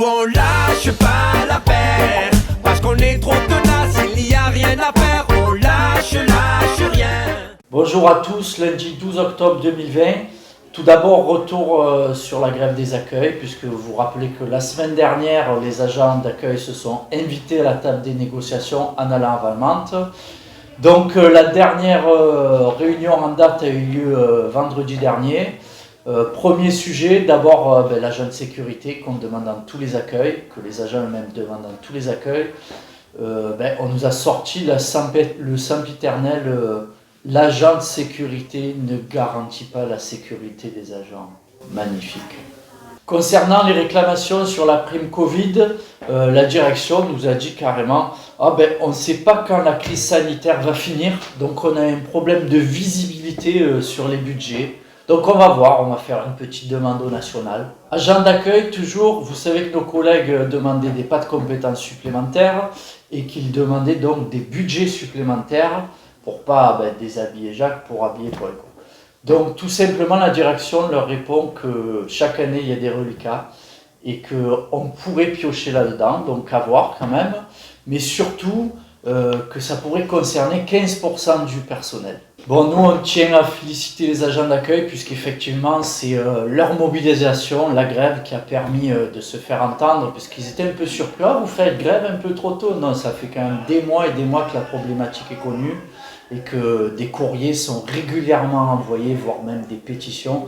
on lâche pas l'affaire, parce qu'on est trop tenace, il n'y a rien à faire, on lâche rien. Bonjour à tous, lundi 12 octobre 2020. Tout d'abord, retour sur la grève des accueils, puisque vous vous rappelez que la semaine dernière, les agents d'accueil se sont invités à la table des négociations en allant à Valmante. Donc la dernière réunion en date a eu lieu vendredi dernier. Premier sujet, d'abord l'agent de sécurité qu'on demande dans tous les accueils, que les agents eux-mêmes demandent dans tous les accueils. On nous a sorti le sempiternel l'agent de sécurité ne garantit pas la sécurité des agents. Magnifique. Concernant les réclamations sur la prime Covid, la direction nous a dit carrément on ne sait pas quand la crise sanitaire va finir, donc on a un problème de visibilité sur les budgets. Donc on va voir, on va faire une petite demande au national. Agent d'accueil, toujours, vous savez que nos collègues demandaient des pas de compétences supplémentaires et qu'ils demandaient donc des budgets supplémentaires pour pas déshabiller Jacques, pour habiller Paul. Donc tout simplement la direction leur répond que chaque année il y a des reliquats et qu'on pourrait piocher là-dedans, donc à voir quand même, mais surtout que ça pourrait concerner 15% du personnel. Bon, nous on tient à féliciter les agents d'accueil puisqu'effectivement c'est leur mobilisation, la grève qui a permis de se faire entendre, puisqu'ils étaient un peu surpris. Vous faites grève un peu trop tôt? Non, ça fait quand même des mois et des mois que la problématique est connue et que des courriers sont régulièrement envoyés, voire même des pétitions,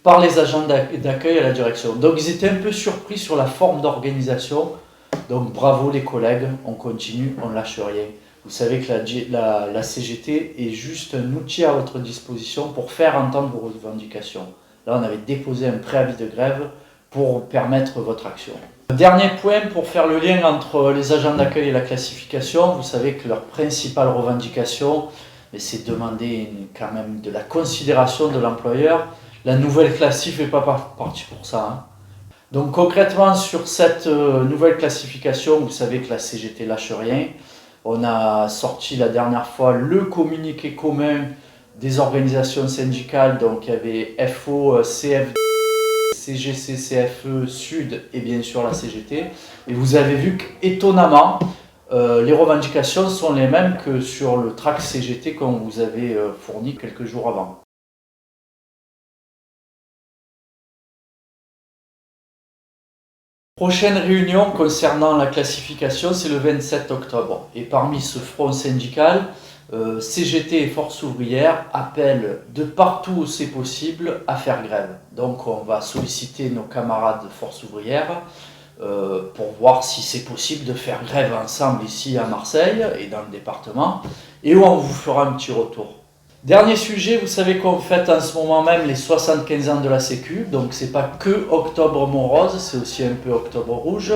par les agents d'accueil à la direction. Donc ils étaient un peu surpris sur la forme d'organisation. Donc bravo les collègues, on continue, on ne lâche rien. Vous savez que la CGT est juste un outil à votre disposition pour faire entendre vos revendications. Là, on avait déposé un préavis de grève pour permettre votre action. Dernier point pour faire le lien entre les agents d'accueil et la classification. Vous savez que leur principale revendication, c'est demander quand même de la considération de l'employeur. La nouvelle classif n'est pas partie pour ça. Donc concrètement sur cette nouvelle classification, vous savez que la CGT lâche rien. On a sorti la dernière fois le communiqué commun des organisations syndicales, donc il y avait FO, CFD, CGC, CFE, Sud et bien sûr la CGT. Et vous avez vu qu'étonnamment, les revendications sont les mêmes que sur le tract CGT qu'on vous avait fourni quelques jours avant. Prochaine réunion concernant la classification, c'est le 27 octobre. Et parmi ce front syndical, CGT et Force ouvrière appellent de partout où c'est possible à faire grève. Donc on va solliciter nos camarades de Force ouvrière pour voir si c'est possible de faire grève ensemble ici à Marseille et dans le département, et où on vous fera un petit retour. Dernier sujet, vous savez qu'on fête en ce moment même les 75 ans de la Sécu, donc c'est pas que Octobre Morose, c'est aussi un peu Octobre Rouge.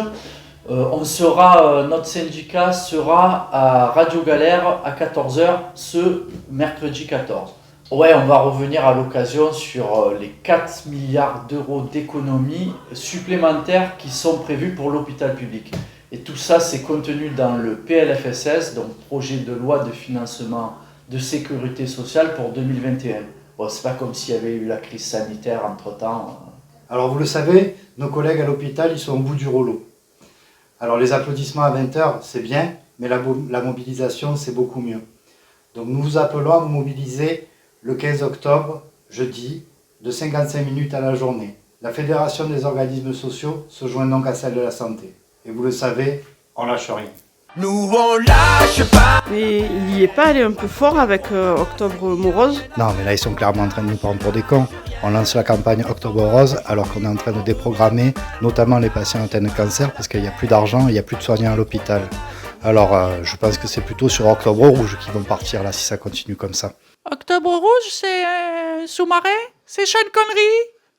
Notre syndicat sera à Radio Galère à 14h ce mercredi 14. Ouais, on va revenir à l'occasion sur les 4 milliards d'euros d'économies supplémentaires qui sont prévus pour l'hôpital public. Et tout ça, c'est contenu dans le PLFSS, donc projet de loi de financement de sécurité sociale pour 2021. Bon, c'est pas comme s'il y avait eu la crise sanitaire entre-temps. Alors vous le savez, nos collègues à l'hôpital, ils sont au bout du rouleau. Alors les applaudissements à 20h, c'est bien, mais la mobilisation, c'est beaucoup mieux. Donc nous vous appelons à vous mobiliser le 15 octobre, jeudi, de 55 minutes à la journée. La Fédération des organismes sociaux se joint donc à celle de la santé. Et vous le savez, on lâche rien. Nous on lâche pas. Mais il y est pas allé un peu fort avec Octobre Morose? Non, mais là ils sont clairement en train de nous prendre pour des cons. On lance la campagne Octobre Rose alors qu'on est en train de déprogrammer notamment les patients atteints de cancer parce qu'il n'y a plus d'argent et il n'y a plus de soignants à l'hôpital. Alors je pense que c'est plutôt sur Octobre Rouge qu'ils vont partir là si ça continue comme ça. Octobre Rouge, c'est sous-marin? C'est Sean Connery?